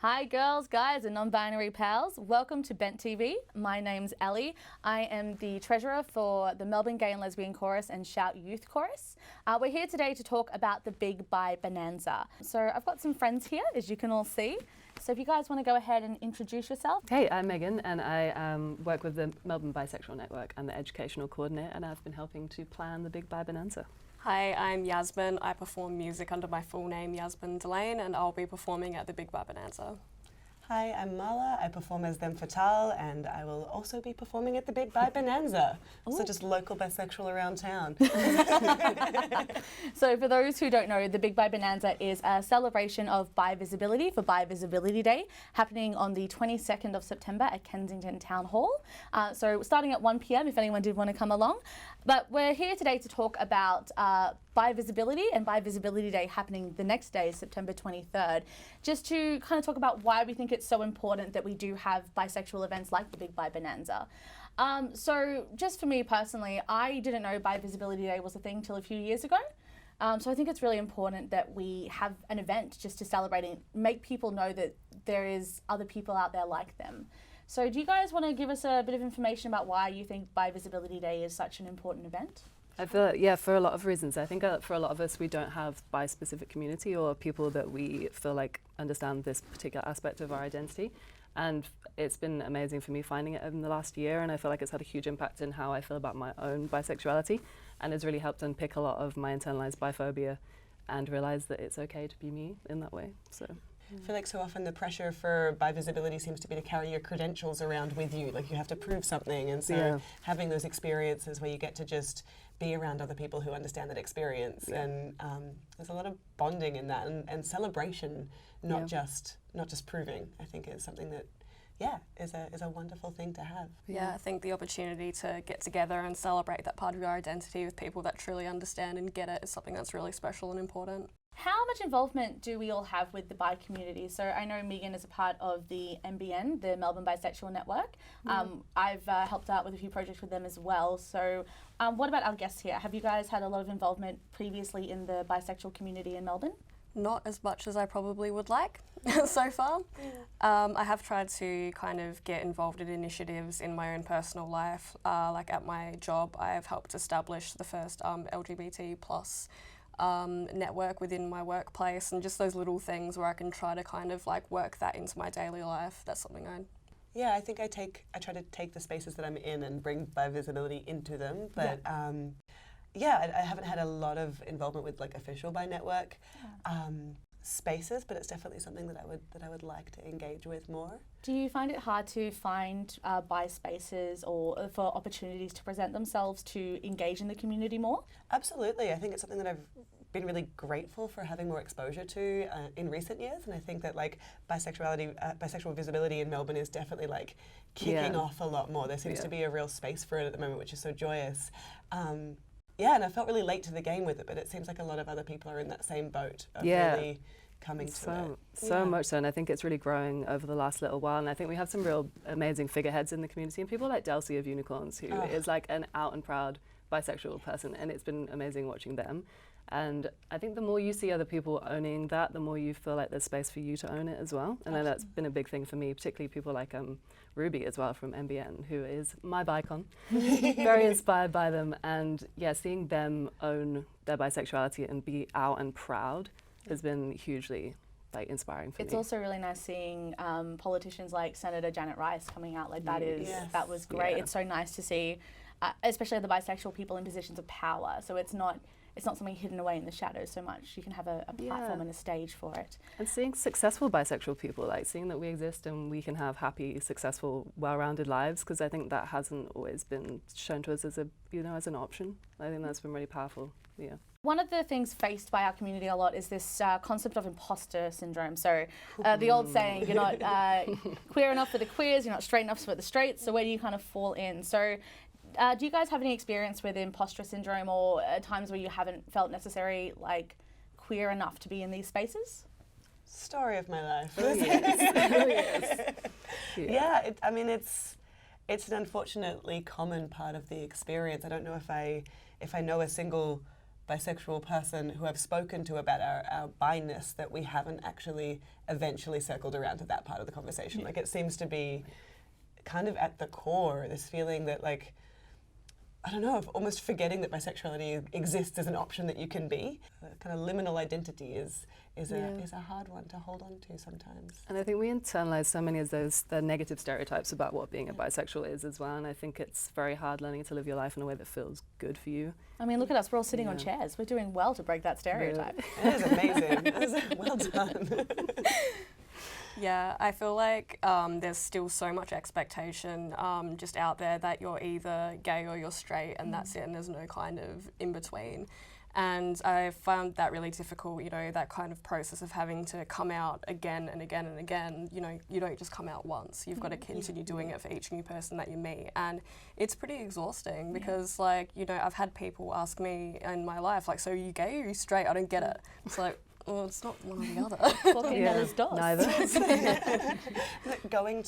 Hi girls, guys and non-binary pals. Welcome to Bent TV. My name's Ellie. I am the treasurer for the Melbourne Gay and Lesbian Chorus and Shout Youth Chorus. We're here today to talk about the Big Bi Bonanza. So I've got some friends here, as you can all see. So if you guys want to go ahead and introduce yourself. Hey, I'm Megan and I work with the Melbourne Bisexual Network and the educational coordinator, and I've been helping to plan the Big Bi Bonanza. Hi, I'm Yasmin. I perform music under my full name, Yasmin Delane, and I'll be performing at the Big Bi Bonanza. Hi, I'm Mala. I perform as Them Fatale, and I will also be performing at the Big Bi Bonanza. So just local bisexual around town. So for those who don't know, the Big Bi Bonanza is a celebration of bi visibility for Bi Visibility Day, happening on the 22nd of September at Kensington Town Hall. So starting at 1 p.m. if anyone did want to come along. But we're here today to talk about Bi Visibility and Bi Visibility Day happening the next day, September 23rd, just to kind of talk about why we think it's so important that we do have bisexual events like the Big Bi Bonanza. So just for me personally, I didn't know Bi Visibility Day was a thing till a few years ago. So I think it's really important that we have an event just to celebrate and make people know that there is other people out there like them. So do you guys want to give us a bit of information about why you think Bi Visibility Day is such an important event? I feel like, yeah, for a lot of reasons. I think for a lot of us, we don't have bi-specific community or people that we feel like understand this particular aspect of our identity. And it's been amazing for me finding it in the last year, and I feel like it's had a huge impact in how I feel about my own bisexuality, and it's really helped unpick a lot of my internalized biphobia and realize that it's okay to be me in that way. So. I feel like so often the pressure for bi visibility seems to be to carry your credentials around with you, like you have to prove something, and so having those experiences where you get to just be around other people who understand that experience, and there's a lot of bonding in that, and celebration, not just proving, I think is something that is a wonderful thing to have. Yeah, I think the opportunity to get together and celebrate that part of your identity with people that truly understand and get it is something that's really special and important. How much involvement do we all have with the bi community? So I know Megan is a part of the MBN, the Melbourne Bisexual Network. I've helped out with a few projects with them as well. So what about our guests here? Have you guys had a lot of involvement previously in the bisexual community in Melbourne? Not as much as I probably would like so far. I have tried to kind of get involved in initiatives in my own personal life. Like at my job, I've helped establish the first LGBT+ network within my workplace, and just those little things where I can try to kind of like work that into my daily life. That's something Yeah, I think I try to take the spaces that I'm in and bring bi visibility into them, but I haven't had a lot of involvement with like official bi network spaces, but it's definitely something that I would like to engage with more. Do you find it hard to find bi spaces or for opportunities to present themselves to engage in the community more? Absolutely. I think it's something that I've been really grateful for having more exposure to in recent years, and I think that like bisexual visibility in Melbourne is definitely like kicking off a lot more. There seems to be a real space for it at the moment, which is so joyous. And I felt really late to the game with it, but it seems like a lot of other people are in that same boat of really coming to it. So much so, and I think it's really growing over the last little while, and I think we have some real amazing figureheads in the community, and people like Delcy of Unicorns, who is like an out and proud bisexual person, and it's been amazing watching them. And I think the more you see other people owning that, the more you feel like there's space for you to own it as well. And then that's been a big thing for me, particularly people like Ruby as well from MBN, who is my bicon. Very inspired by them, and seeing them own their bisexuality and be out and proud has been hugely like inspiring for me. It's also really nice seeing politicians like Senator Janet Rice coming out like that. That was great. It's so nice to see, especially the bisexual people in positions of power. So it's not something hidden away in the shadows so much. You can have a platform and a stage for it. And seeing successful bisexual people, like seeing that we exist and we can have happy, successful, well-rounded lives, because I think that hasn't always been shown to us as as an option. I think that's been really powerful. Yeah. One of the things faced by our community a lot is this concept of imposter syndrome. So the old saying, you're not queer enough for the queers, you're not straight enough for the straights, so where do you kind of fall in? So do you guys have any experience with imposter syndrome, or times where you haven't felt necessarily like queer enough to be in these spaces? Story of my life. Oh, yes. I mean it's an unfortunately common part of the experience. I don't know if I know a single bisexual person who I've spoken to about our bi-ness that we haven't actually eventually circled around to that part of the conversation. Like, it seems to be kind of at the core, this feeling that, like, I don't know, of almost forgetting that bisexuality exists as an option that you can be. Kind of liminal identity is a hard one to hold on to sometimes. And I think we internalize so many of the negative stereotypes about what being a bisexual is as well, and I think it's very hard learning to live your life in a way that feels good for you. I mean, look at us, we're all sitting on chairs. We're doing well to break that stereotype. It is amazing. That is well done. Yeah, I feel like there's still so much expectation just out there that you're either gay or you're straight, and that's it, and there's no kind of in between. And I found that really difficult, you know, that kind of process of having to come out again and again and again. You know, you don't just come out once. You've got to continue doing it for each new person that you meet. And it's pretty exhausting because, like, you know, I've had people ask me in my life, like, so are you gay or are you straight? I don't get it. It's like, well, it's not one or the other. Neither. Going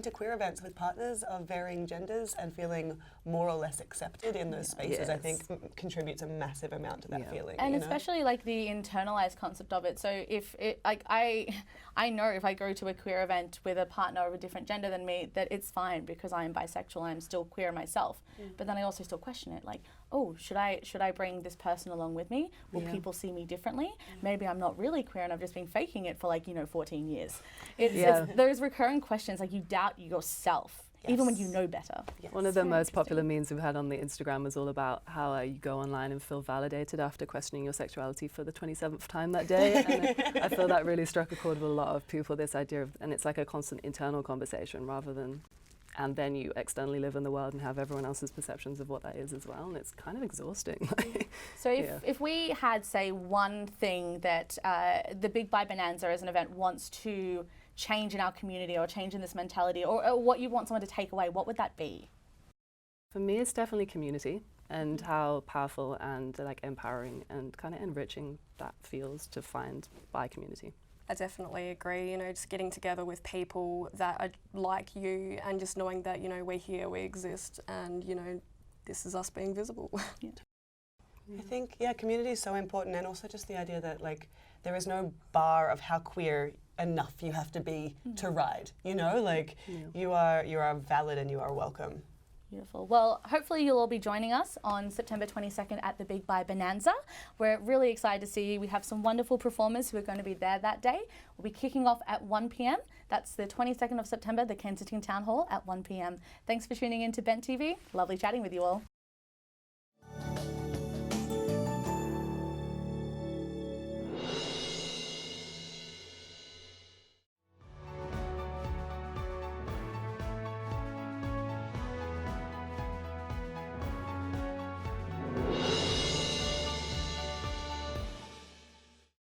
to queer events with partners of varying genders and feeling more or less accepted in those spaces, I think, contributes a massive amount to that feeling. And especially like the internalized concept of it. So if it, like, I know if I go to a queer event with a partner of a different gender than me, that it's fine because I am bisexual, I'm still queer myself. But then I also still question it, like, oh, should I bring this person along with me? Will people see me differently? Maybe I'm not really queer and I've just been faking it for, like, you know, 14 years. It's those recurring questions, like, you doubt yourself. Even when you know better. One of the most popular memes we've had on the Instagram was all about how you go online and feel validated after questioning your sexuality for the 27th time that day. And I feel that really struck a chord with a lot of people, this idea of, and it's like a constant internal conversation rather than, and then you externally live in the world and have everyone else's perceptions of what that is as well, and it's kind of exhausting. So if we had, say, one thing that the Big Bi Bonanza as an event wants to change in our community or change in this mentality, or what you want someone to take away, what would that be? For me, it's definitely community and how powerful and like empowering and kind of enriching that feels to find bi community. I definitely agree, you know, just getting together with people that are like you and just knowing that, you know, we're here, we exist, and, you know, this is us being visible. I think, community is so important, and also just the idea that, like, there is no bar of how queer enough you have to be to ride, you know, like, you are valid and you are welcome. Beautiful. Well, hopefully you'll all be joining us on September 22nd at the Big Bi Bonanza. We're really excited to see you. We have some wonderful performers who are going to be there that day. We'll be kicking off at 1 p.m. That's the 22nd of September, the Kensington Town Hall at 1 p.m. Thanks for tuning in to Bent TV. Lovely chatting with you all.